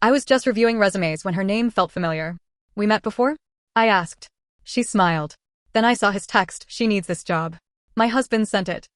I was just reviewing resumes when her name felt familiar. We met before? I asked. She smiled. Then I saw his text, she needs this job. My husband sent it.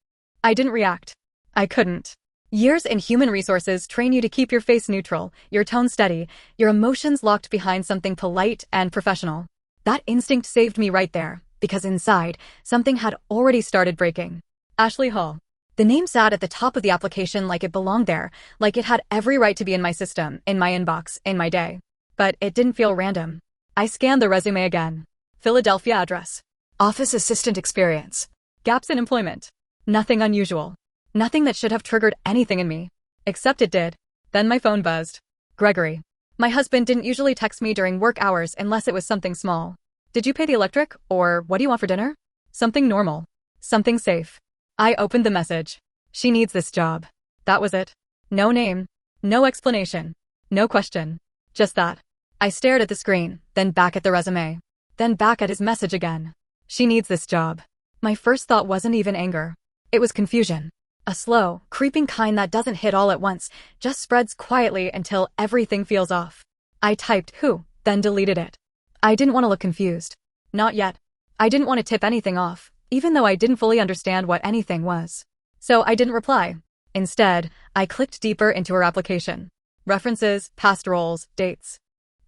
I didn't react. I couldn't. Years in human resources train you to keep your face neutral, your tone steady, your emotions locked behind something polite and professional. That instinct saved me right there, because inside, something had already started breaking. Ashley Hall. The name sat at the top of the application like it belonged there, like it had every right to be in my system, in my inbox, in my day. But it didn't feel random. I scanned the resume again. Philadelphia address. Office assistant experience. Gaps in employment. Nothing unusual. Nothing that should have triggered anything in me. Except it did. Then my phone buzzed. Gregory. My husband didn't usually text me during work hours unless it was something small. Did you pay the electric? Or what do you want for dinner? Something normal. Something safe. I opened the message. She needs this job. That was it. No name. No explanation. No question. Just that. I stared at the screen, then back at the resume. Then back at his message again. She needs this job. My first thought wasn't even anger. It was confusion. A slow, creeping kind that doesn't hit all at once, just spreads quietly until everything feels off. I typed who, then deleted it. I didn't want to look confused. Not yet. I didn't want to tip anything off, even though I didn't fully understand what anything was. So I didn't reply. Instead, I clicked deeper into her application. References, past roles, dates.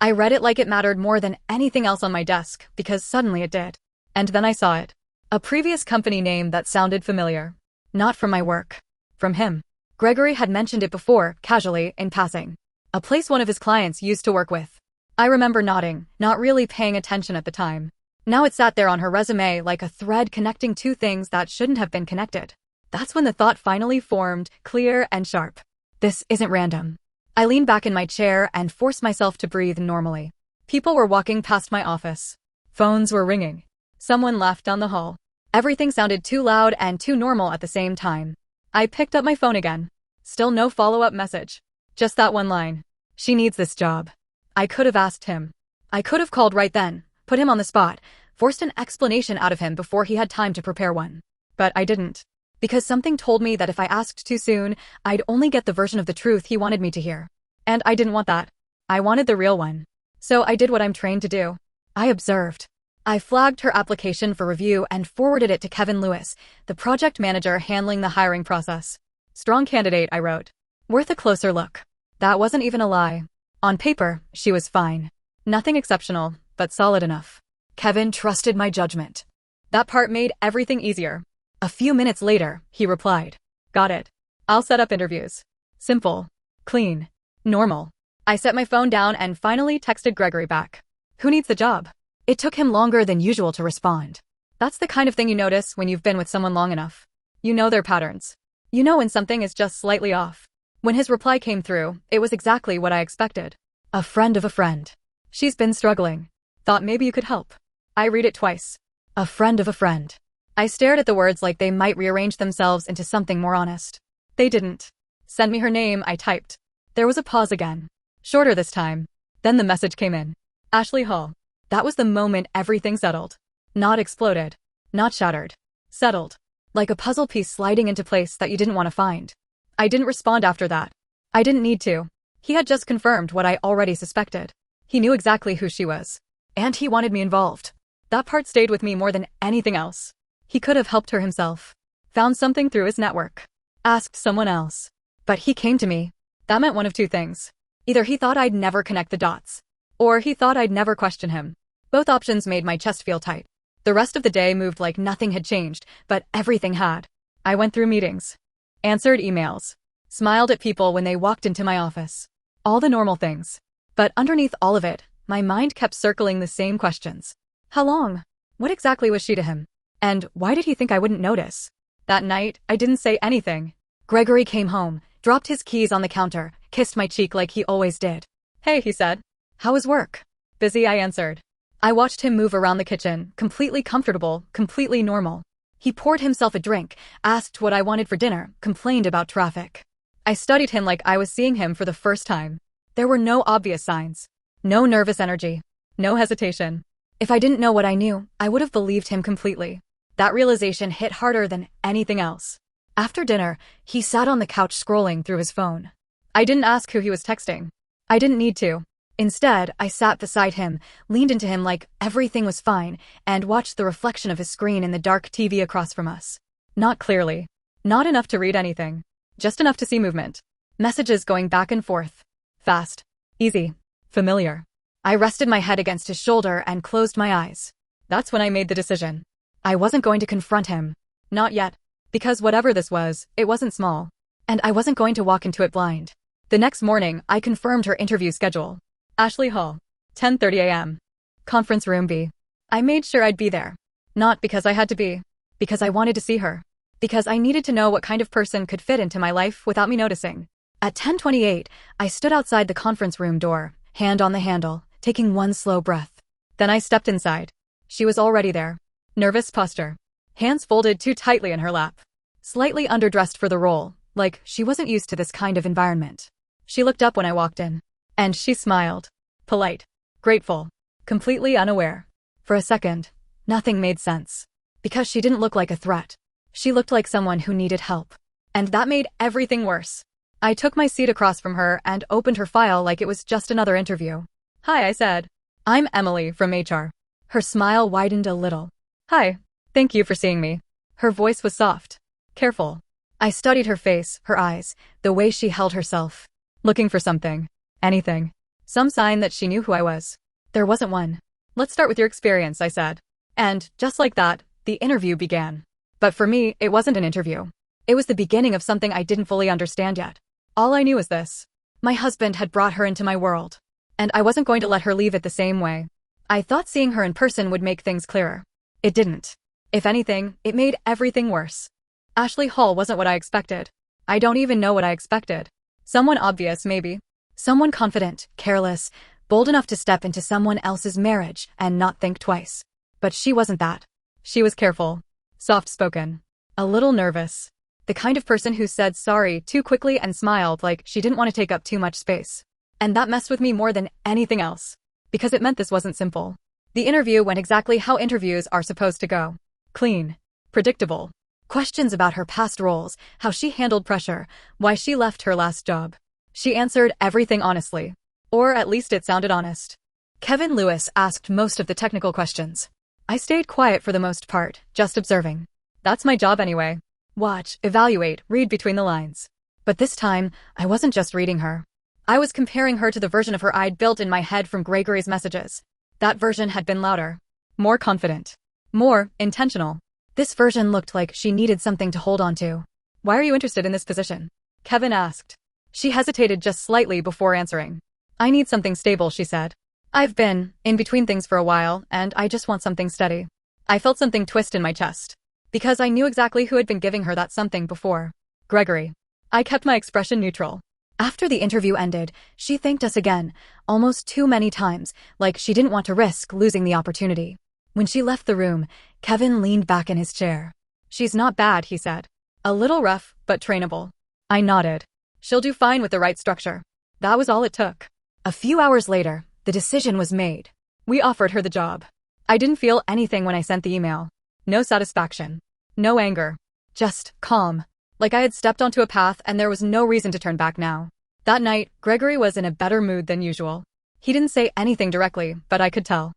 I read it like it mattered more than anything else on my desk, because suddenly it did. And then I saw it. A previous company name that sounded familiar. Not from my work. From him. Gregory had mentioned it before, casually, in passing. A place one of his clients used to work with. I remember nodding, not really paying attention at the time. Now it sat there on her resume like a thread connecting two things that shouldn't have been connected. That's when the thought finally formed, clear and sharp. This isn't random. I leaned back in my chair and forced myself to breathe normally. People were walking past my office. Phones were ringing. Someone laughed down the hall. Everything sounded too loud and too normal at the same time. I picked up my phone again. Still no follow-up message. Just that one line. She needs this job. I could have asked him. I could have called right then, put him on the spot, forced an explanation out of him before he had time to prepare one. But I didn't. Because something told me that if I asked too soon, I'd only get the version of the truth he wanted me to hear. And I didn't want that. I wanted the real one. So I did what I'm trained to do. I observed. I flagged her application for review and forwarded it to Kevin Lewis, the project manager handling the hiring process. Strong candidate, I wrote. Worth a closer look. That wasn't even a lie. On paper, she was fine. Nothing exceptional, but solid enough. Kevin trusted my judgment. That part made everything easier. A few minutes later, he replied. Got it. I'll set up interviews. Simple. Clean. Normal. I set my phone down and finally texted Gregory back. Who needs the job? It took him longer than usual to respond. That's the kind of thing you notice when you've been with someone long enough. You know their patterns. You know when something is just slightly off. When his reply came through, it was exactly what I expected. A friend of a friend. She's been struggling. Thought maybe you could help. I read it twice. A friend of a friend. I stared at the words like they might rearrange themselves into something more honest. They didn't. Send me her name, I typed. There was a pause again. Shorter this time. Then the message came in. Ashley Hall. That was the moment everything settled. Not exploded. Not shattered. Settled. Like a puzzle piece sliding into place that you didn't want to find. I didn't respond after that. I didn't need to. He had just confirmed what I already suspected. He knew exactly who she was. And he wanted me involved. That part stayed with me more than anything else. He could have helped her himself. Found something through his network. Asked someone else. But he came to me. That meant one of two things. Either he thought I'd never connect the dots. Or he thought I'd never question him. Both options made my chest feel tight. The rest of the day moved like nothing had changed, but everything had. I went through meetings. Answered emails. Smiled at people when they walked into my office. All the normal things. But underneath all of it, my mind kept circling the same questions. How long? What exactly was she to him? And why did he think I wouldn't notice? That night, I didn't say anything. Gregory came home, dropped his keys on the counter, kissed my cheek like he always did. Hey, he said. How was work? Busy, I answered. I watched him move around the kitchen, completely comfortable, completely normal. He poured himself a drink, asked what I wanted for dinner, complained about traffic. I studied him like I was seeing him for the first time. There were no obvious signs. No nervous energy. No hesitation. If I didn't know what I knew, I would have believed him completely. That realization hit harder than anything else. After dinner, he sat on the couch scrolling through his phone. I didn't ask who he was texting. I didn't need to. Instead, I sat beside him, leaned into him like everything was fine, and watched the reflection of his screen in the dark TV across from us. Not clearly. Not enough to read anything. Just enough to see movement. Messages going back and forth. Fast. Easy. Familiar. I rested my head against his shoulder and closed my eyes. That's when I made the decision. I wasn't going to confront him. Not yet. Because whatever this was, it wasn't small. And I wasn't going to walk into it blind. The next morning, I confirmed her interview schedule. Ashley Hall. 10:30 a.m. Conference room B. I made sure I'd be there. Not because I had to be. Because I wanted to see her. Because I needed to know what kind of person could fit into my life without me noticing. At 10:28, I stood outside the conference room door, hand on the handle, taking one slow breath. Then I stepped inside. She was already there. Nervous posture. Hands folded too tightly in her lap. Slightly underdressed for the role, like she wasn't used to this kind of environment. She looked up when I walked in. And she smiled. Polite. Grateful. Completely unaware. For a second, nothing made sense. Because she didn't look like a threat. She looked like someone who needed help. And that made everything worse. I took my seat across from her and opened her file like it was just another interview. Hi, I said. I'm Emily from HR. Her smile widened a little. Hi. Thank you for seeing me. Her voice was soft. Careful. I studied her face, her eyes, the way she held herself. Looking for something. Anything. Some sign that she knew who I was. There wasn't one. Let's start with your experience, I said. And, just like that, the interview began. But for me, it wasn't an interview. It was the beginning of something I didn't fully understand yet. All I knew was this. My husband had brought her into my world. And I wasn't going to let her leave it the same way. I thought seeing her in person would make things clearer. It didn't. If anything, it made everything worse. Ashley Hall wasn't what I expected. I don't even know what I expected. Someone obvious, maybe. Someone confident, careless, bold enough to step into someone else's marriage and not think twice. But she wasn't that. She was careful. Soft-spoken. A little nervous. The kind of person who said sorry too quickly and smiled like she didn't want to take up too much space. And that messed with me more than anything else. Because it meant this wasn't simple. The interview went exactly how interviews are supposed to go. Clean. Predictable. Questions about her past roles, how she handled pressure, why she left her last job. She answered everything honestly. Or at least it sounded honest. Kevin Lewis asked most of the technical questions. I stayed quiet for the most part, just observing. That's my job anyway. Watch, evaluate, read between the lines. But this time, I wasn't just reading her. I was comparing her to the version of her I'd built in my head from Gregory's messages. That version had been louder. More confident. More intentional. This version looked like she needed something to hold on to. Why are you interested in this position? Kevin asked. She hesitated just slightly before answering. I need something stable, she said. I've been in between things for a while, and I just want something steady. I felt something twist in my chest. Because I knew exactly who had been giving her that something before. Gregory. I kept my expression neutral. After the interview ended, she thanked us again, almost too many times, like she didn't want to risk losing the opportunity. When she left the room, Kevin leaned back in his chair. She's not bad, he said. A little rough, but trainable. I nodded. She'll do fine with the right structure. That was all it took. A few hours later, the decision was made. We offered her the job. I didn't feel anything when I sent the email. No satisfaction. No anger. Just calm. Like I had stepped onto a path and there was no reason to turn back now. That night, Gregory was in a better mood than usual. He didn't say anything directly, but I could tell.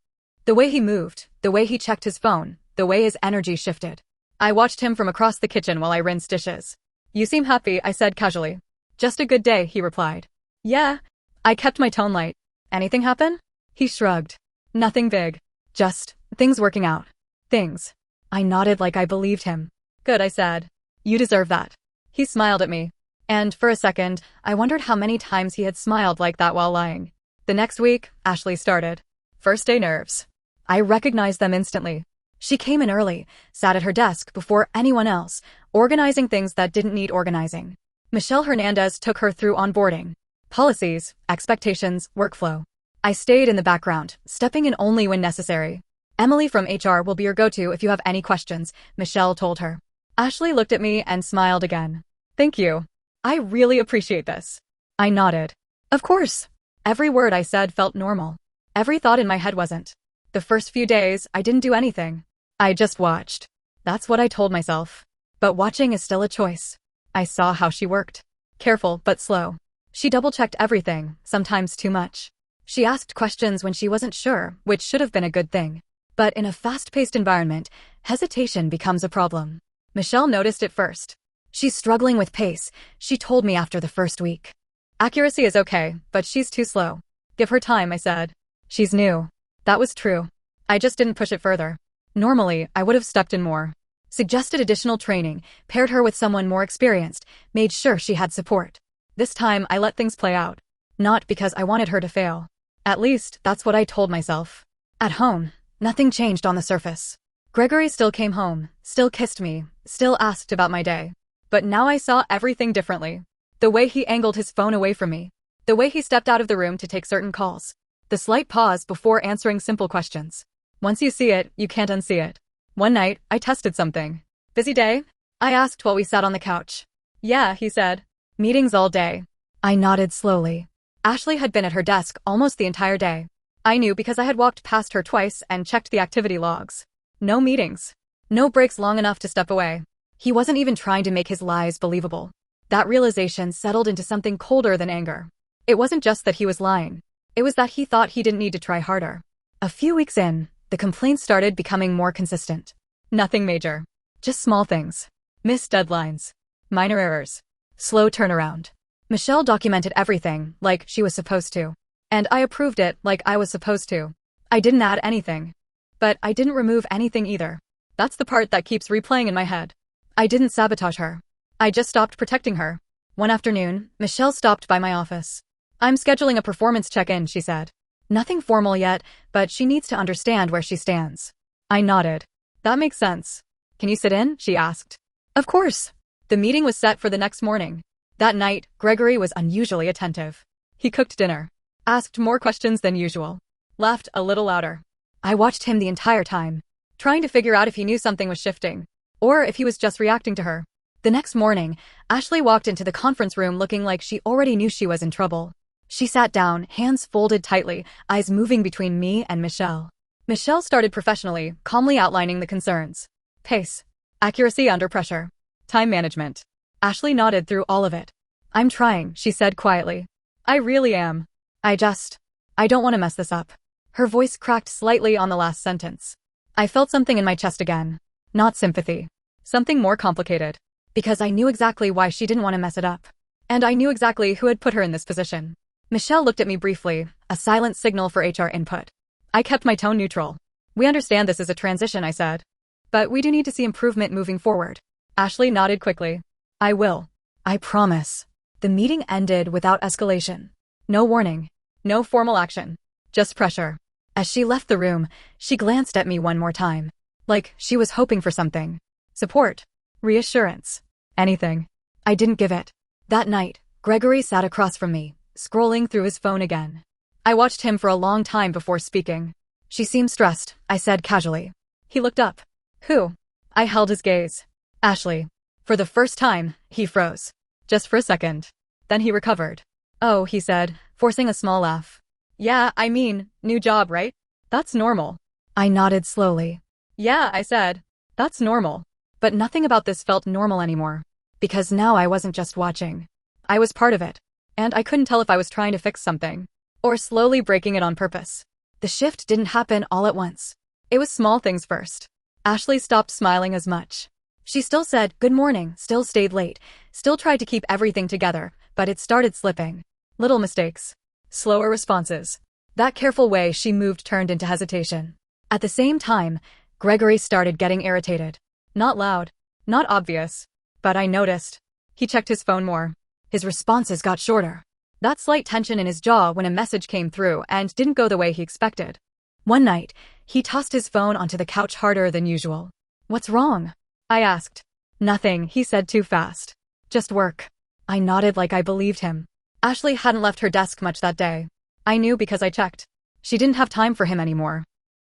The way he moved, the way he checked his phone, the way his energy shifted. I watched him from across the kitchen while I rinsed dishes. You seem happy, I said casually. Just a good day, he replied. Yeah. I kept my tone light. Anything happen? He shrugged. Nothing big. Just things working out. Things. I nodded like I believed him. Good, I said. You deserve that. He smiled at me. And for a second, I wondered how many times he had smiled like that while lying. The next week, Ashley started. First day nerves. I recognized them instantly. She came in early, sat at her desk before anyone else, organizing things that didn't need organizing. Michelle Hernandez took her through onboarding. Policies, expectations, workflow. I stayed in the background, stepping in only when necessary. Emily from HR will be your go-to if you have any questions, Michelle told her. Ashley looked at me and smiled again. Thank you. I really appreciate this. I nodded. Of course. Every word I said felt normal. Every thought in my head wasn't. The first few days, I didn't do anything. I just watched. That's what I told myself. But watching is still a choice. I saw how she worked. Careful but slow. She double-checked everything, sometimes too much. She asked questions when she wasn't sure, which should have been a good thing. But in a fast-paced environment, hesitation becomes a problem. Michelle noticed it first. She's struggling with pace, she told me after the first week. Accuracy is okay, but she's too slow. Give her time, I said. She's new. That was true. I just didn't push it further. Normally, I would have stepped in more. Suggested additional training, paired her with someone more experienced, made sure she had support. This time, I let things play out. Not because I wanted her to fail. At least, that's what I told myself. At home, nothing changed on the surface. Gregory still came home, still kissed me, still asked about my day. But now I saw everything differently. The way he angled his phone away from me. The way he stepped out of the room to take certain calls. The slight pause before answering simple questions. Once you see it, you can't unsee it. One night, I tested something. Busy day? I asked while we sat on the couch. Yeah, he said. Meetings all day. I nodded slowly. Ashley had been at her desk almost the entire day. I knew because I had walked past her twice and checked the activity logs. No meetings. No breaks long enough to step away. He wasn't even trying to make his lies believable. That realization settled into something colder than anger. It wasn't just that he was lying. It was that he thought he didn't need to try harder. A few weeks in, the complaints started becoming more consistent. Nothing major. Just small things. Missed deadlines. Minor errors. Slow turnaround. Michelle documented everything, like she was supposed to. And I approved it, like I was supposed to. I didn't add anything. But I didn't remove anything either. That's the part that keeps replaying in my head. I didn't sabotage her. I just stopped protecting her. One afternoon, Michelle stopped by my office. I'm scheduling a performance check-in, she said. Nothing formal yet, but she needs to understand where she stands. I nodded. That makes sense. Can you sit in? She asked. Of course. The meeting was set for the next morning. That night, Gregory was unusually attentive. He cooked dinner. Asked more questions than usual. Laughed a little louder. I watched him the entire time, trying to figure out if he knew something was shifting, or if he was just reacting to her. The next morning, Ashley walked into the conference room looking like she already knew she was in trouble. She sat down, hands folded tightly, eyes moving between me and Michelle. Michelle started professionally, calmly outlining the concerns. Pace. Accuracy under pressure. Time management. Ashley nodded through all of it. I'm trying, she said quietly. I really am. I don't want to mess this up. Her voice cracked slightly on the last sentence. I felt something in my chest again. Not sympathy. Something more complicated. Because I knew exactly why she didn't want to mess it up. And I knew exactly who had put her in this position. Michelle looked at me briefly, a silent signal for HR input. I kept my tone neutral. We understand this is a transition, I said. But we do need to see improvement moving forward. Ashley nodded quickly. I will. I promise. The meeting ended without escalation. No warning. No formal action. Just pressure. As she left the room, she glanced at me one more time. Like she was hoping for something. Support. Reassurance. Anything. I didn't give it. That night, Gregory sat across from me, scrolling through his phone again. I watched him for a long time before speaking. She seemed stressed, I said casually. He looked up. Who? I held his gaze. Ashley. For the first time, he froze. Just for a second. Then he recovered. Oh, he said, forcing a small laugh. Yeah, I mean, new job, right? That's normal. I nodded slowly. Yeah, I said. That's normal. But nothing about this felt normal anymore. Because now I wasn't just watching. I was part of it. And I couldn't tell if I was trying to fix something. Or slowly breaking it on purpose. The shift didn't happen all at once. It was small things first. Ashley stopped smiling as much. She still said, good morning, still stayed late, still tried to keep everything together, but it started slipping. Little mistakes. Slower responses. That careful way she moved turned into hesitation. At the same time, Gregory started getting irritated. Not loud. Not obvious. But I noticed. He checked his phone more. His responses got shorter. That slight tension in his jaw when a message came through and didn't go the way he expected. One night, he tossed his phone onto the couch harder than usual. What's wrong? I asked. Nothing, he said too fast. Just work. I nodded like I believed him. Ashley hadn't left her desk much that day. I knew because I checked. She didn't have time for him anymore.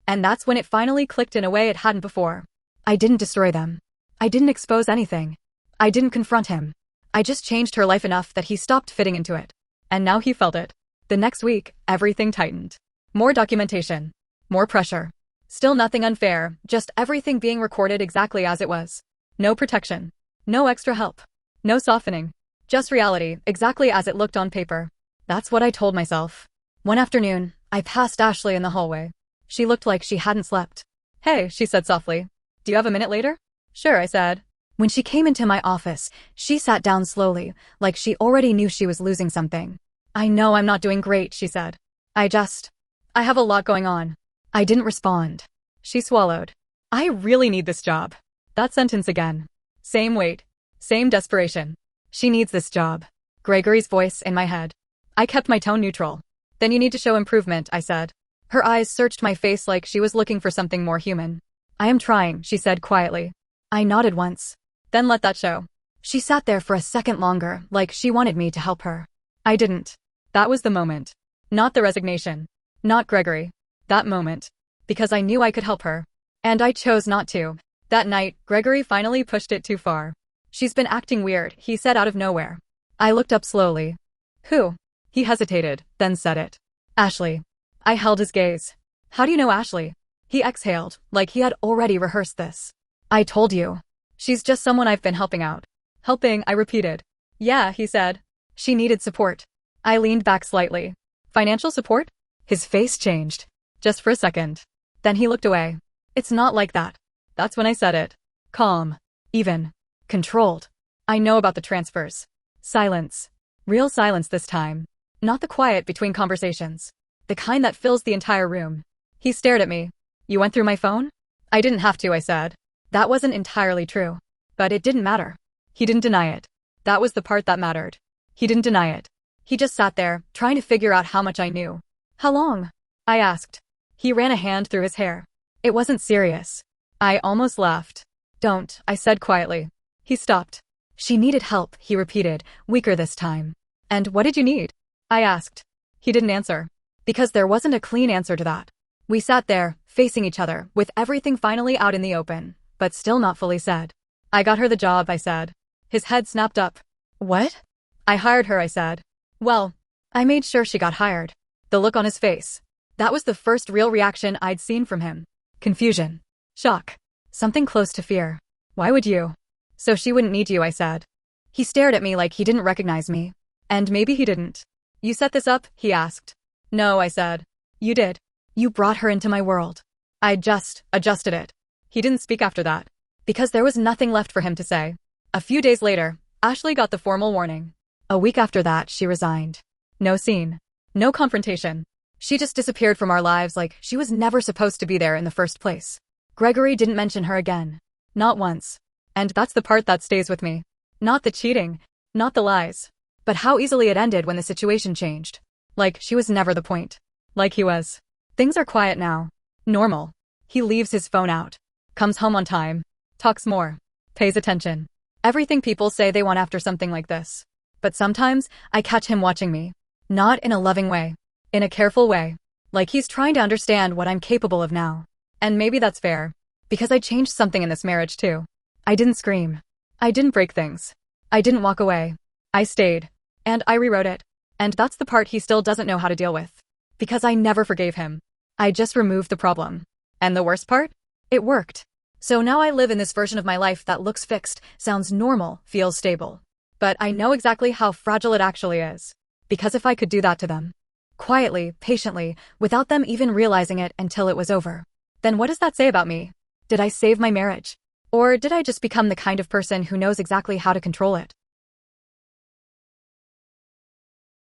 And that's when it finally clicked in a way it hadn't before. I didn't destroy them. I didn't expose anything. I didn't confront him. I just changed her life enough that he stopped fitting into it. And now he felt it. The next week, everything tightened. More documentation. More pressure. Still nothing unfair, just everything being recorded exactly as it was. No protection. No extra help. No softening. Just reality, exactly as it looked on paper. That's what I told myself. One afternoon, I passed Ashley in the hallway. She looked like she hadn't slept. Hey, she said softly. Do you have a minute later? Sure, I said. When she came into my office, she sat down slowly, like she already knew she was losing something. I know I'm not doing great, she said. I have a lot going on. I didn't respond. She swallowed. I really need this job. That sentence again. Same weight. Same desperation. She needs this job. Gregory's voice in my head. I kept my tone neutral. Then you need to show improvement, I said. Her eyes searched my face like she was looking for something more human. I am trying, she said quietly. I nodded once. Then let that show. She sat there for a second longer, like she wanted me to help her. I didn't. That was the moment. Not the resignation. Not Gregory. That moment. Because I knew I could help her. And I chose not to. That night, Gregory finally pushed it too far. She's been acting weird, he said out of nowhere. I looked up slowly. Who? He hesitated, then said it. Ashley. I held his gaze. How do you know Ashley? He exhaled, like he had already rehearsed this. I told you. She's just someone I've been helping out. Helping, I repeated. Yeah, he said. She needed support. I leaned back slightly. Financial support? His face changed. Just for a second. Then he looked away. It's not like that. That's when I said it. Calm. Even. Controlled. I know about the transfers. Silence. Real silence this time. Not the quiet between conversations. The kind that fills the entire room. He stared at me. You went through my phone? I didn't have to, I said. That wasn't entirely true. But it didn't matter. He didn't deny it. That was the part that mattered. He didn't deny it. He just sat there, trying to figure out how much I knew. How long? I asked. He ran a hand through his hair. It wasn't serious. I almost laughed. Don't, I said quietly. He stopped. She needed help, he repeated, weaker this time. And what did you need? I asked. He didn't answer. Because there wasn't a clean answer to that. We sat there, facing each other, with everything finally out in the open, but still not fully said. I got her the job, I said. His head snapped up. What? I hired her, I said. Well, I made sure she got hired. The look on his face. That was the first real reaction I'd seen from him. Confusion. Shock. Something close to fear. Why would you? So she wouldn't need you, I said. He stared at me like he didn't recognize me. And maybe he didn't. You set this up? He asked. No, I said. You did. You brought her into my world. I just adjusted it. He didn't speak after that. Because there was nothing left for him to say. A few days later, Ashley got the formal warning. A week after that, she resigned. No scene. No confrontation. She just disappeared from our lives like she was never supposed to be there in the first place. Gregory didn't mention her again. Not once. And that's the part that stays with me. Not the cheating. Not the lies. But how easily it ended when the situation changed. Like she was never the point. Like he was. Things are quiet now. Normal. He leaves his phone out. Comes home on time. Talks more. Pays attention. Everything people say they want after something like this. But sometimes, I catch him watching me. Not in a loving way. In a careful way. Like he's trying to understand what I'm capable of now. And maybe that's fair. Because I changed something in this marriage too. I didn't scream. I didn't break things. I didn't walk away. I stayed. And I rewrote it. And that's the part he still doesn't know how to deal with. Because I never forgave him. I just removed the problem. And the worst part? It worked. So now I live in this version of my life that looks fixed, sounds normal, feels stable. But I know exactly how fragile it actually is. Because if I could do that to them, quietly, patiently, without them even realizing it until it was over, then what does that say about me? Did I save my marriage? Or did I just become the kind of person who knows exactly how to control it?